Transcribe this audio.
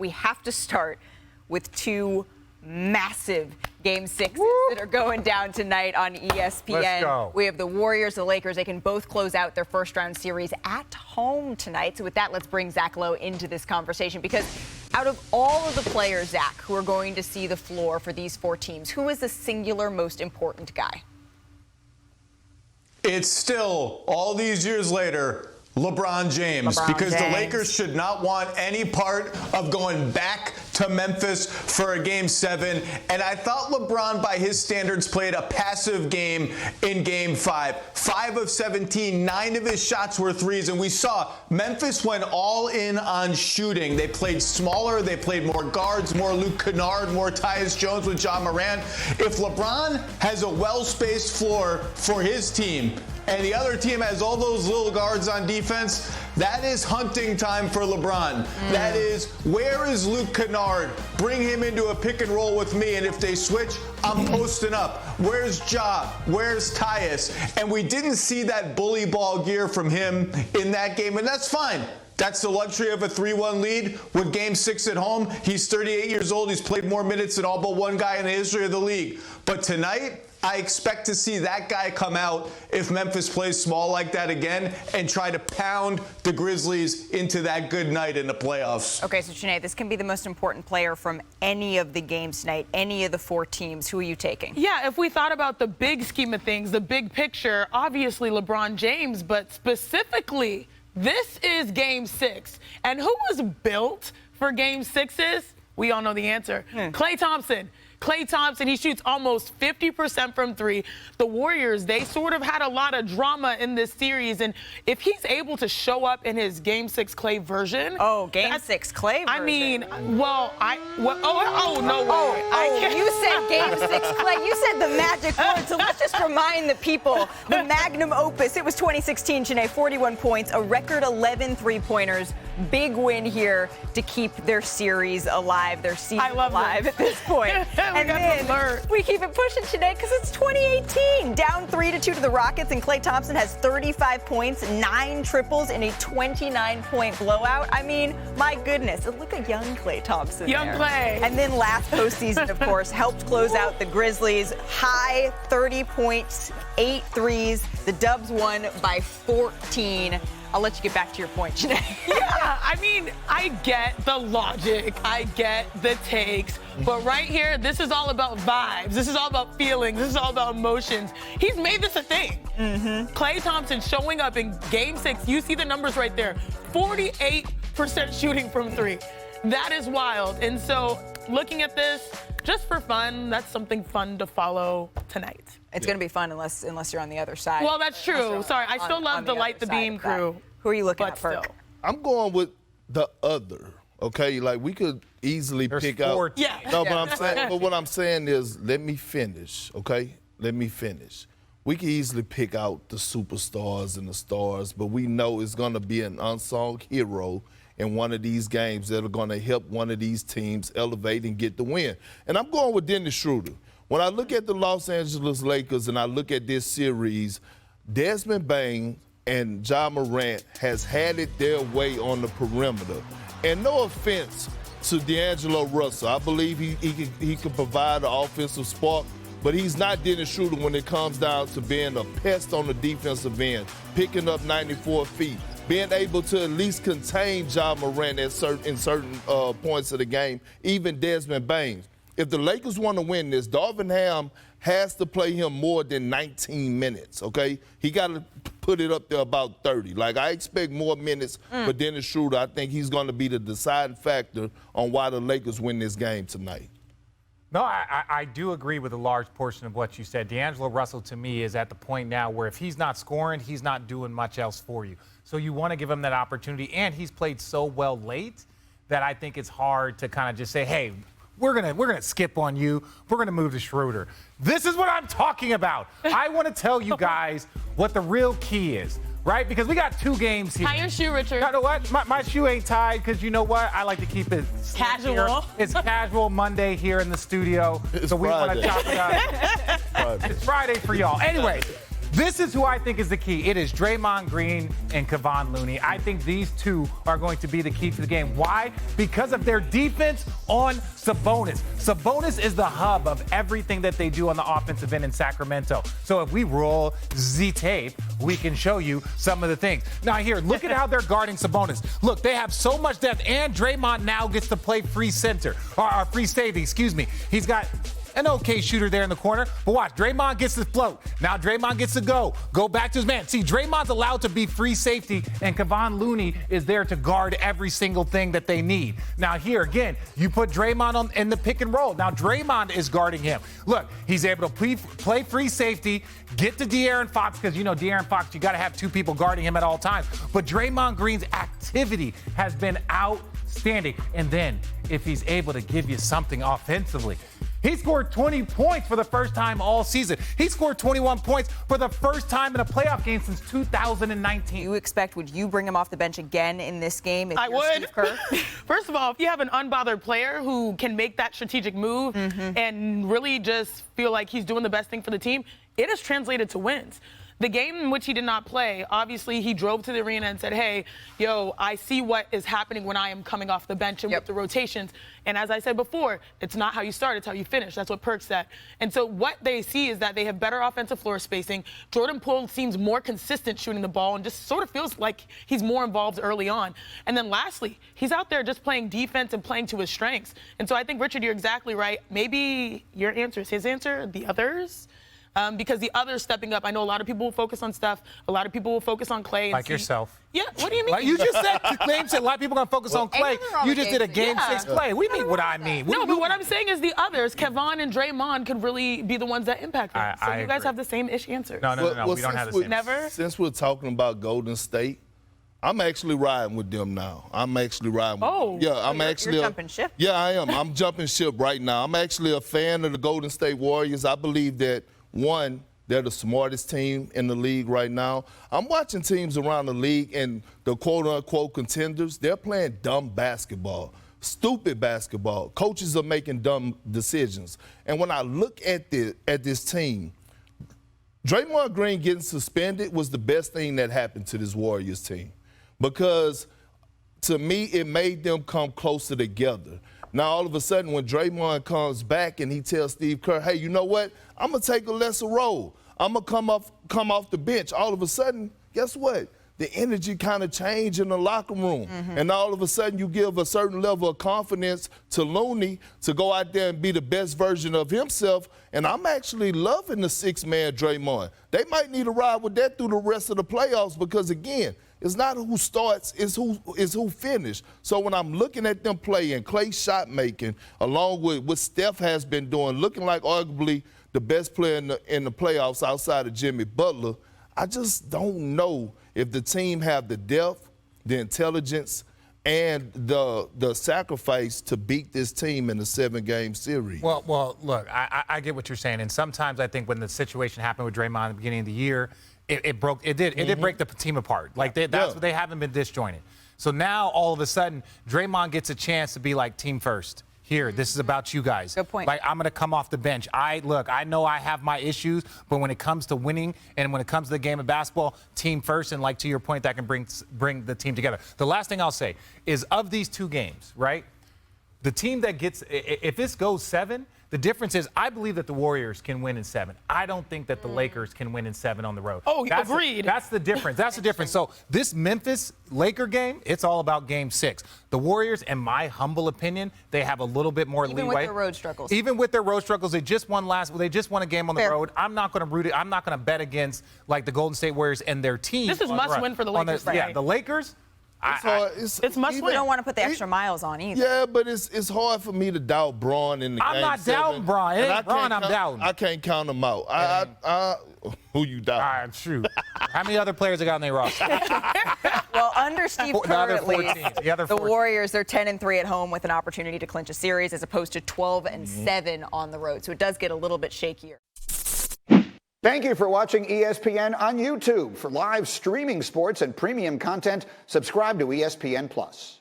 we have to start with two massive Game 6s that are going down tonight on ESPN. Let's go. We have the Warriors, the Lakers. They can both close out their first-round series at home tonight. So with that, let's bring Zach Lowe into this conversation, because out of all of the players, Zach, who are going to see the floor for these four teams, who is the singular most important guy? It's still, all these years later, LeBron James, because the Lakers should not want any part of going back to Memphis for a Game 7. And I thought LeBron, by his standards, played a passive game in Game 5. 5 of 17, 9 of his shots were threes. And we saw Memphis went all in on shooting. They played smaller. They played more guards, more Luke Kennard, more Tyus Jones with John Morant. If LeBron has a well-spaced floor for his team, and the other team has all those little guards on defense, that is hunting time for LeBron. That is, where is Luke Kennard? Bring him into a pick and roll with me, and if they switch, I'm posting up. Where's Ja? Where's Tyus? And we didn't see that bully ball gear from him in that game, and that's fine. That's the luxury of a 3-1 lead with Game 6 at home. He's 38 years old. He's played more minutes than all but one guy in the history of the league. But tonight, I expect to see that guy come out if Memphis plays small like that again and try to pound the Grizzlies into that good night in the playoffs. Okay, so Sinead, this can be the most important player from any of the games tonight, any of the four teams. Who are you taking? Yeah, if we thought about the big scheme of things, the big picture, obviously LeBron James, but specifically, this is Game 6. And who was built for Game 6s? We all know the answer. Klay Thompson. Klay Thompson, he shoots almost 50% from three. The Warriors, they sort of had a lot of drama in this series. And if he's able to show up in his Game 6 Klay version. Oh, Game 6 Klay version. I mean, well, no way. You said Game 6 Klay. You said the magic word. So let's just remind the people, the magnum opus. It was 2016, Sinead, 41 points, a record 11 three-pointers. Big win here to keep their series alive, their season alive at this point. And then we keep it pushing today because it's 2018. Down 3-2 to the Rockets, and Klay Thompson has 35 points, 9 triples in a 29-point blowout. I mean, my goodness, look at young Klay Thompson. Young Klay. And then last postseason, of course, helped close out the Grizzlies. High 30 points, 8 threes. The Dubs won by 14. I'll let you get back to your point, Sinead. Yeah, I mean, I get the logic. I get the takes. But right here, this is all about vibes. This is all about feelings. This is all about emotions. He's made this a thing. Klay Thompson showing up in Game 6. You see the numbers right there. 48% shooting from three. That is wild. And so looking at this, just for fun, that's something fun to follow tonight. It's going to be fun unless you're on the other side. Well, that's true. Sorry, I still love the Light the Beam crew. Who are you looking at, Ferg? I'm going with the other. Okay, like we could easily pick out. Yeah. No, but what I'm saying is, let me finish. Okay, let me finish. We can easily pick out the superstars and the stars, but we know it's going to be an unsung hero in one of these games that are going to help one of these teams elevate and get the win. And I'm going with Dennis Schroeder. When I look at the Los Angeles Lakers and I look at this series, Desmond Bain and Ja Morant has had it their way on the perimeter. And no offense to D'Angelo Russell. I believe he can provide an offensive spark, but he's not Dennis Schroeder when it comes down to being a pest on the defensive end, picking up 94 feet, being able to at least contain Ja Morant in certain points of the game, even Desmond Bain. If the Lakers want to win this, Darvin Ham has to play him more than 19 minutes, okay? He got to put it up there about 30. Like, I expect more minutes for Dennis Schroeder. I think he's going to be the deciding factor on why the Lakers win this game tonight. No, I do agree with a large portion of what you said. D'Angelo Russell, to me, is at the point now where if he's not scoring, he's not doing much else for you. So you want to give him that opportunity, and he's played so well late that I think it's hard to kind of just say, hey, we're gonna skip on you. We're gonna move to Schroeder. This is what I'm talking about. I want to tell you guys what the real key is, right? Because we got 2 games here. Tie your shoe, Richard. You know what? My shoe ain't tied because you know what? I like to keep it casual. Here. It's casual Monday here in the studio. It's so we want to Friday. chop it up. It's Friday for y'all. Anyway, This is who I think is the key. It is Draymond Green and Kevon Looney. I think these two are going to be the key to the game. Why? Because of their defense on Sabonis. Sabonis is the hub of everything that they do on the offensive end in Sacramento. So if we roll Z tape, we can show you some of the things. Now here, look at how they're guarding Sabonis. Look, they have so much depth, and Draymond now gets to play free center, or free safety, excuse me. He's got an okay shooter there in the corner, but watch, Draymond gets to float. Now Draymond gets to go back to his man. See, Draymond's allowed to be free safety, and Kevon Looney is there to guard every single thing that they need. Now here, again, you put Draymond in the pick and roll. Now Draymond is guarding him. Look, he's able to play free safety, get to De'Aaron Fox, because you know De'Aaron Fox, you got to have two people guarding him at all times. But Draymond Green's activity has been outstanding. And then if he's able to give you something offensively, he scored 20 points for the first time all season. He scored 21 points for the first time in a playoff game since 2019. Would you bring him off the bench again in this game? I would. Steve Kerr? First of all, if you have an unbothered player who can make that strategic move and really just feel like he's doing the best thing for the team, it has translated to wins. The game in which he did not play, obviously he drove to the arena and said, hey, I see what is happening when I am coming off the bench and with the rotations. And as I said before, it's not how you start, it's how you finish. That's what Perk said. And so what they see is that they have better offensive floor spacing. Jordan Poole seems more consistent shooting the ball and just sort of feels like he's more involved early on. And then lastly, he's out there just playing defense and playing to his strengths. And so I think, Richard, you're exactly right. Maybe your answer is his answer, the others. Because the others stepping up, I know a lot of people will focus on Steph. A lot of people will focus on Klay. Like yourself. Yeah, what do you mean? Like you just said, Klay said a lot of people are going to focus on Klay. You just did a game 6 play. We mean what I mean. No, but what I'm saying is the others, Kevon and Draymond, could really be the ones that impact them. So you guys have the same-ish answers. No, we don't have the same. Never? Since we're talking about Golden State, I'm actually riding with them now. I'm actually riding with them. Yeah, you're jumping ship? Yeah, I am. I'm jumping ship right now. I'm actually a fan of the Golden State Warriors. I believe that, one, they're the smartest team in the league right now. I'm watching teams around the league and the quote-unquote contenders, they're playing dumb basketball, stupid basketball. Coaches are making dumb decisions. And when I look at this team, Draymond Green getting suspended was the best thing that happened to this Warriors team because, to me, it made them come closer together. Now, all of a sudden, when Draymond comes back and he tells Steve Kerr, hey, you know what? I'm going to take a lesser role. I'm going to come off the bench. All of a sudden, guess what? The energy kind of changed in the locker room. And all of a sudden, you give a certain level of confidence to Looney to go out there and be the best version of himself. And I'm actually loving the six-man Draymond. They might need to ride with that through the rest of the playoffs because, again, it's not who starts, it's who finishes. So when I'm looking at them playing, Klay shot making, along with what Steph has been doing, looking like arguably the best player in the playoffs outside of Jimmy Butler, I just don't know if the team have the depth, the intelligence, and the sacrifice to beat this team in a 7-game series. Well, look, I get what you're saying, and sometimes I think when the situation happened with Draymond at the beginning of the year, it did break the team apart. Like that's what they haven't been disjointed. So now all of a sudden, Draymond gets a chance to be like team first. Here, this is about you guys. Good point. Like, I'm going to come off the bench. I know I have my issues, but when it comes to winning and when it comes to the game of basketball, team first, and like to your point, that can bring the team together. The last thing I'll say is of these 2 games, right, the team that gets, if this goes 7, the difference is I believe that the Warriors can win in 7. I don't think that the Lakers can win in 7 on the road. Oh, agreed. That's the difference. That's the difference. So this Memphis-Laker game, it's all about game 6. The Warriors, in my humble opinion, they have a little bit more leeway. Even with their road struggles. Even with their road struggles, they just won a game on the road. I'm not going to root it. I'm not going to bet against like the Golden State Warriors and their team. This is must win for the Lakers. Yeah, the Lakers. It's must win. You don't want to put the extra miles on either. Yeah, but it's hard for me to doubt Braun in the game. I'm not doubting Braun. It ain't Braun I'm doubting. I can't count him out. Who you doubt? All right, true. How many other players they got on their roster? Well, under Steve Kerr, at least, the 14. Warriors, they're 10-3 at home with an opportunity to clinch a series as opposed to 12-7 on the road. So it does get a little bit shakier. Thank you for watching ESPN on YouTube. For live streaming sports and premium content, subscribe to ESPN+.